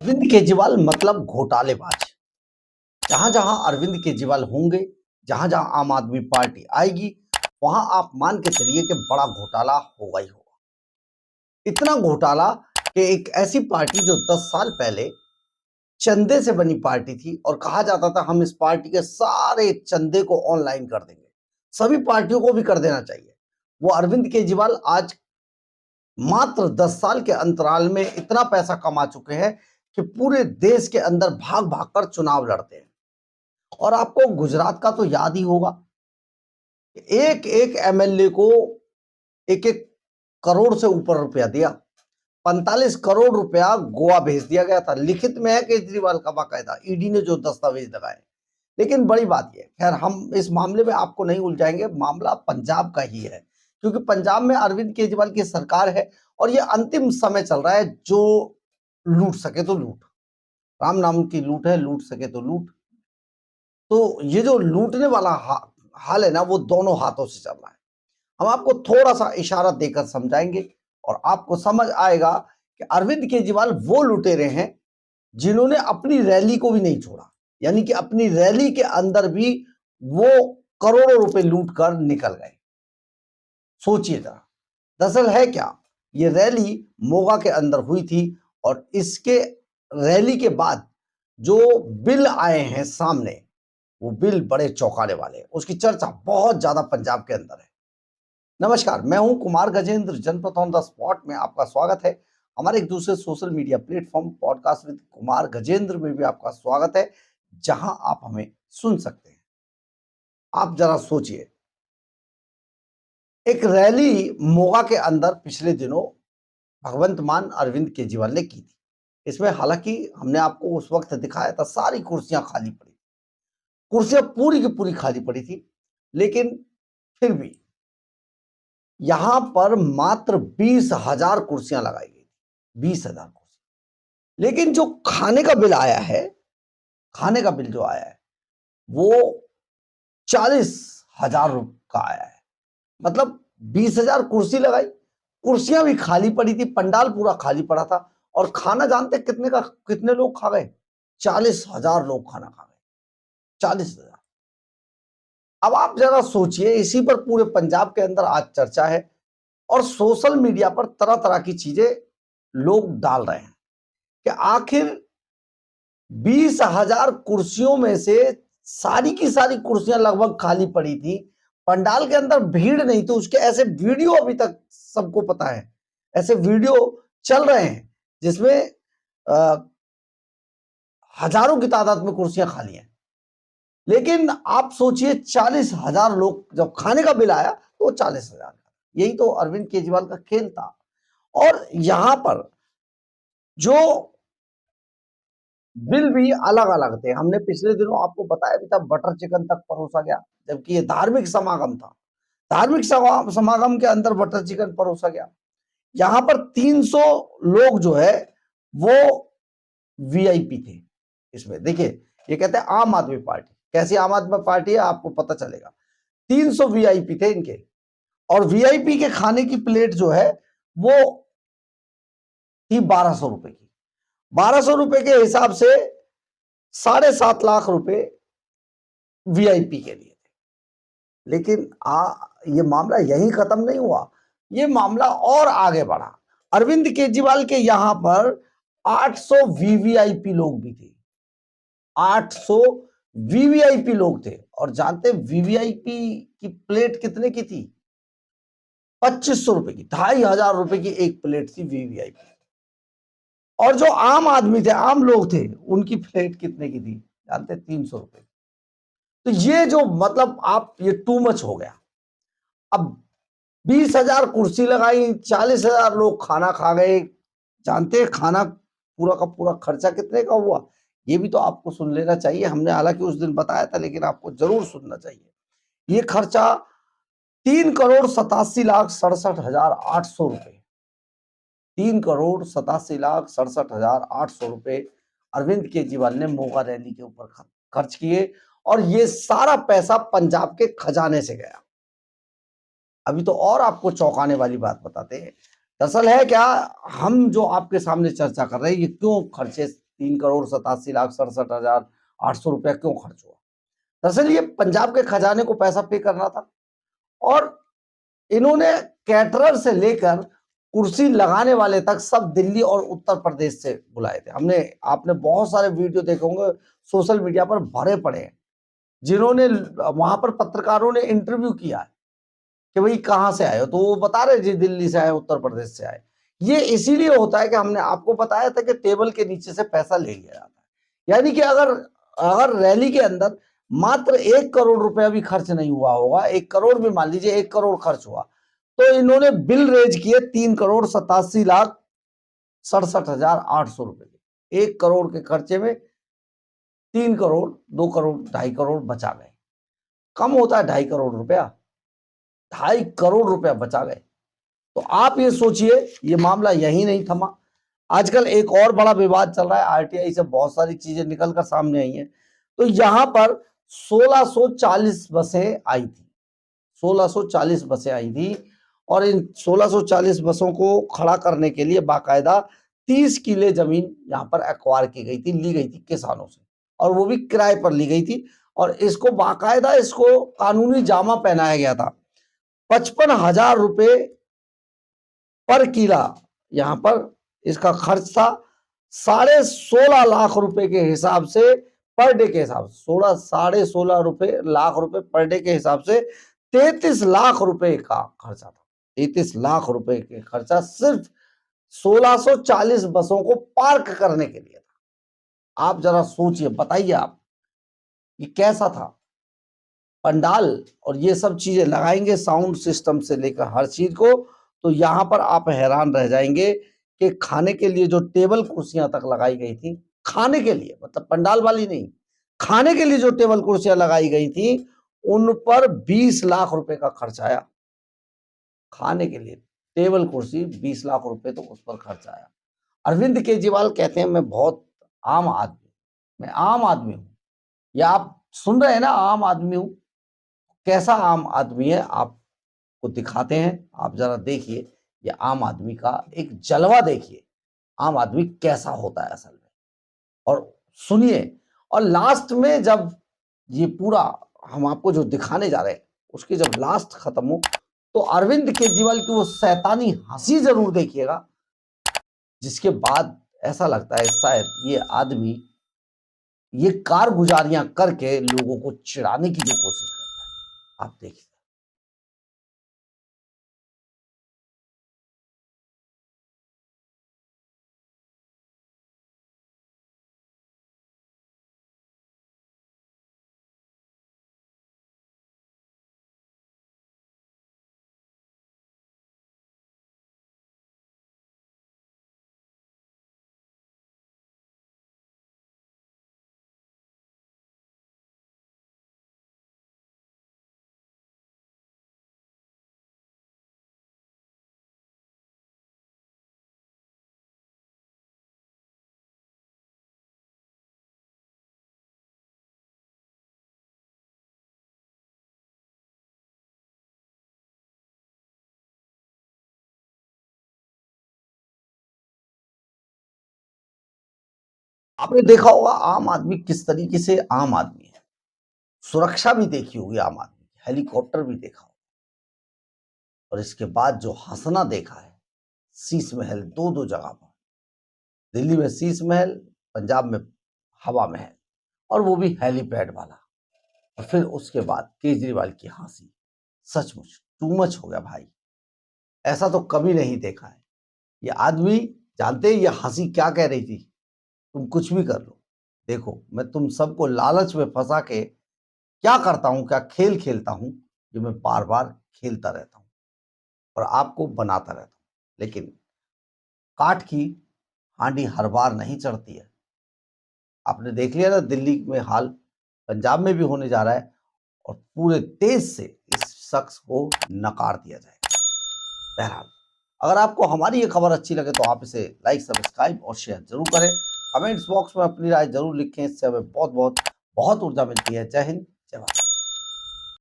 अरविंद केजरीवाल मतलब घोटालेबाज। जहां जहां अरविंद केजरीवाल होंगे, जहां जहां आम आदमी पार्टी आएगी, वहां आप मान के चलिए कि बड़ा घोटाला होगा ही होगा। इतना घोटाला कि एक ऐसी पार्टी जो 10 साल पहले चंदे से बनी पार्टी थी और कहा जाता था हम इस पार्टी के सारे चंदे को ऑनलाइन कर देंगे, सभी पार्टियों को भी कर देना चाहिए। वो अरविंद केजरीवाल आज मात्र 10 साल के अंतराल में इतना पैसा कमा चुके हैं कि पूरे देश के अंदर भाग भाग कर चुनाव लड़ते हैं। और आपको गुजरात का तो याद ही होगा, एक एक एमएलए को एक एक करोड़ से ऊपर रुपया दिया। 45 करोड़ रुपया गोवा भेज दिया गया था। लिखित में है केजरीवाल का, बाकायदा ईडी ने जो दस्तावेज लगाए। लेकिन बड़ी बात यह, खैर हम इस मामले में आपको नहीं उलझाएंगे, मामला पंजाब का ही है, क्योंकि पंजाब में अरविंद केजरीवाल की सरकार है और यह अंतिम समय चल रहा है। जो लूट सके तो लूट, राम नाम की लूट है, लूट सके तो लूट। तो ये जो लूटने वाला हाल है ना, वो दोनों हाथों से चल रहा है। हम आपको थोड़ा सा इशारा देकर समझाएंगे और आपको समझ आएगा कि अरविंद केजरीवाल वो लुटेरे हैं जिन्होंने अपनी रैली को भी नहीं छोड़ा, यानी कि अपनी रैली के अंदर भी वो करोड़ों रुपए लूट कर निकल गए। सोचिए जरा, दरअसल है क्या, ये रैली मोगा के अंदर हुई थी और इसके रैली के बाद जो बिल आए हैं सामने, वो बिल बड़े चौंकाने वाले हैं। उसकी चर्चा बहुत ज्यादा पंजाब के अंदर है। नमस्कार, मैं हूं कुमार गजेंद्र, जनपद ऑन द स्पॉट में आपका स्वागत है। हमारे एक दूसरे social media platform podcast with Kumar Gajendra में भी आपका स्वागत है, जहां आप हमें सुन सकते हैं। आप जरा सोचिए, एक रैली मोगा के अंदर पिछले दिनों भगवंत मान अरविंद केजरीवाल ने की थी। इसमें हालांकि हमने आपको उस वक्त दिखाया था सारी कुर्सियां खाली पड़ी, कुर्सियां पूरी की पूरी खाली पड़ी थी, लेकिन फिर भी यहां पर मात्र 20,000 कुर्सियां लगाई गई, 20,000 कुर्सी। लेकिन जो खाने का बिल आया है, खाने का बिल जो आया है वो 40,000 का आया है। मतलब 20,000 कुर्सी लगाई, कुर्सियां भी खाली पड़ी थी, पंडाल पूरा खाली पड़ा था और खाना जानते कितने का, कितने लोग खा गए? 40,000 लोग खाना खा गए, 40,000। अब आप जरा सोचिए, इसी पर पूरे पंजाब के अंदर आज चर्चा है और सोशल मीडिया पर तरह तरह की चीजें लोग डाल रहे हैं कि आखिर 20,000 कुर्सियों में से सारी की सारी कुर्सियां लगभग खाली पड़ी थी, पंडाल के अंदर भीड़ नहीं थी। उसके ऐसे वीडियो अभी तक सबको पता है, ऐसे वीडियो चल रहे हैं जिसमें हजारों की तादाद में कुर्सियां खाली हैं। लेकिन आप सोचिए, 40,000 लोग, जब खाने का बिल आया तो 40,000। यही तो अरविंद केजरीवाल का खेल था। और यहां पर जो बिल भी अलग अलग थे, हमने पिछले दिनों आपको बताया भी था, बटर चिकन तक परोसा गया, जबकि ये धार्मिक समागम था। धार्मिक समागम के अंदर बटर चिकन परोसा गया। यहां पर 300 लोग जो है वो वीआईपी थे। इसमें देखिए, ये कहते हैं आम आदमी पार्टी, कैसी आम आदमी पार्टी है आपको पता चलेगा। 300 वीआईपी थे इनके, और वीआईपी के खाने की प्लेट जो है वो थी 1,200 रुपए की। 1,200 रुपए के हिसाब से 7.5 लाख रुपए वीआईपी के लिए थे। लेकिन ये मामला यहीं खत्म नहीं हुआ, ये मामला और आगे बढ़ा। अरविंद केजरीवाल के यहां पर 800 वीवीआईपी लोग भी थे, 800 वीवीआईपी लोग थे। और जानते वीवीआईपी की प्लेट कितने की थी? 2,500 रुपए की, 2,500 रुपए की एक प्लेट थी वीवीआईपी। और जो आम आदमी थे, आम लोग थे, उनकी प्लेट कितने की थी जानते? 300 रुपए। तो ये जो मतलब आप, ये टू मच हो गया। अब 20,000 कुर्सी लगाई, 40,000 लोग खाना खा गए। जानते हैं खाना पूरा का पूरा खर्चा कितने का हुआ? ये भी तो आपको सुन लेना चाहिए। हमने हालांकि उस दिन बताया था, लेकिन आपको जरूर सुनना चाहिए। ये खर्चा 3,87,67,800 रुपए, 3,87,67,800 रुपए अरविंद केजरीवाल ने मोगा रैली के ऊपर खर्च किए, और ये सारा पैसा पंजाब के खजाने से गया। अभी तो और आपको चौंकाने वाली बात बताते हैं। दरअसल है क्या, हम जो आपके सामने चर्चा कर रहे हैं, ये क्यों खर्चे 3,87,67,800 रुपया क्यों खर्च हुआ? दरअसल ये पंजाब के खजाने को पैसा पे करना था और इन्होंने कैटरर से लेकर कुर्सी लगाने वाले तक सब दिल्ली और उत्तर प्रदेश से बुलाए थे। आपने बहुत सारे वीडियो देखे होंगे सोशल मीडिया पर भरे पड़े हैं, जिन्होंने वहां पर पत्रकारों ने इंटरव्यू किया है कि भाई कहां से आए हो, तो वो बता रहे जी दिल्ली से आए, उत्तर प्रदेश से आए। ये इसीलिए होता है कि हमने आपको बताया था कि टेबल के नीचे से पैसा ले लिया जाता है। यानी कि अगर रैली के अंदर मात्र 1 करोड़ रुपया भी खर्च नहीं हुआ होगा, 1 करोड़ भी मान लीजिए 1 करोड़ खर्च हुआ, तो इन्होंने बिल रेज किए 3,87,67,800 रुपए के। 1 करोड़ के खर्चे में 3 करोड़, 2 करोड़, 2.5 करोड़ बचा गए। कम होता है 2.5 करोड़ रुपया, 2.5 करोड़ रुपया बचा गए। तो आप ये सोचिए, ये मामला यही नहीं थमा। आजकल एक और बड़ा विवाद चल रहा है, आरटीआई से बहुत सारी चीजें निकलकर सामने आई हैं। तो यहां पर 1640 बसें आई थी, 1640 बसें आई थी और इन 1640 बसों को खड़ा करने के लिए बाकायदा 30 किले जमीन यहां पर एक्वायर की गई थी, ली गई थी किसानों से, और वो भी किराए पर ली गई थी। और इसको बाकायदा इसको कानूनी जामा पहनाया गया था। 55,000 रुपए पर किला यहां पर इसका खर्च था। 16.5 लाख रुपए के हिसाब से पर डे के हिसाब से 16.5 लाख रुपए पर डे के हिसाब से 33 लाख रुपए का खर्चा था। 33 लाख रुपए के खर्चा सिर्फ 1640 बसों को पार्क करने के लिए था। आप जरा सोचिए, बताइए आप ये कैसा था? पंडाल और ये सब चीजें लगाएंगे, साउंड सिस्टम से लेकर हर चीज को, तो यहां पर आप हैरान रह जाएंगे कि खाने के लिए जो टेबल कुर्सियां तक लगाई गई थी, खाने के लिए, मतलब पंडाल वाली नहीं, खाने के लिए जो टेबल कुर्सियां लगाई गई थी उन पर 20 लाख रुपए का खर्च आया। खाने के लिए टेबल कुर्सी 20 लाख रुपए तो उस पर खर्च आया। अरविंद केजरीवाल कहते हैं मैं बहुत आम आदमी, मैं आम आदमी हूं। या आप सुन रहे हैं ना, आम आदमी हूं। कैसा आम आदमी है आपको दिखाते हैं, आप जरा देखिए। ये आम आदमी का एक जलवा देखिए, आम आदमी कैसा होता है असल में, और सुनिए। और लास्ट में जब ये पूरा हम आपको जो दिखाने जा रहे हैं, उसकी जब लास्ट खत्म हो तो अरविंद केजरीवाल की वो शैतानी हंसी जरूर देखिएगा, जिसके बाद ऐसा लगता है शायद ये आदमी ये कारगुजारियां करके लोगों को चिढ़ाने की जो कोशिश करता है, आप देखिए। आपने देखा होगा आम आदमी किस तरीके से आम आदमी है। सुरक्षा भी देखी होगी आम आदमी, हेलीकॉप्टर भी देखा होगा, और इसके बाद जो हंसना देखा है, शीश महल, दो दो जगह पर, दिल्ली में शीश महल, पंजाब में हवा महल, और वो भी हेलीपैड वाला। और फिर उसके बाद केजरीवाल की हंसी, सचमुच टू मच हो गया भाई, ऐसा तो कभी नहीं देखा है। ये आदमी, जानते हैं ये हंसी क्या कह रही थी? तुम कुछ भी कर लो, देखो मैं तुम सबको लालच में फंसा के क्या करता हूं, क्या खेल खेलता हूं, जो मैं बार बार खेलता रहता हूं और आपको बनाता रहता हूं। लेकिन काठ की हांडी हर बार नहीं चढ़ती है। आपने देख लिया ना दिल्ली में हाल, पंजाब में भी होने जा रहा है, और पूरे देश से इस शख्स को नकार दिया जाएगा। बहरहाल, अगर आपको हमारी ये खबर अच्छी लगे तो आप इसे लाइक, सब्सक्राइब और शेयर जरूर करें। कमेंट्स बॉक्स में अपनी राय जरूर लिखें, इससे हमें बहुत बहुत बहुत ऊर्जा मिलती है। जय हिंद, जय भारत।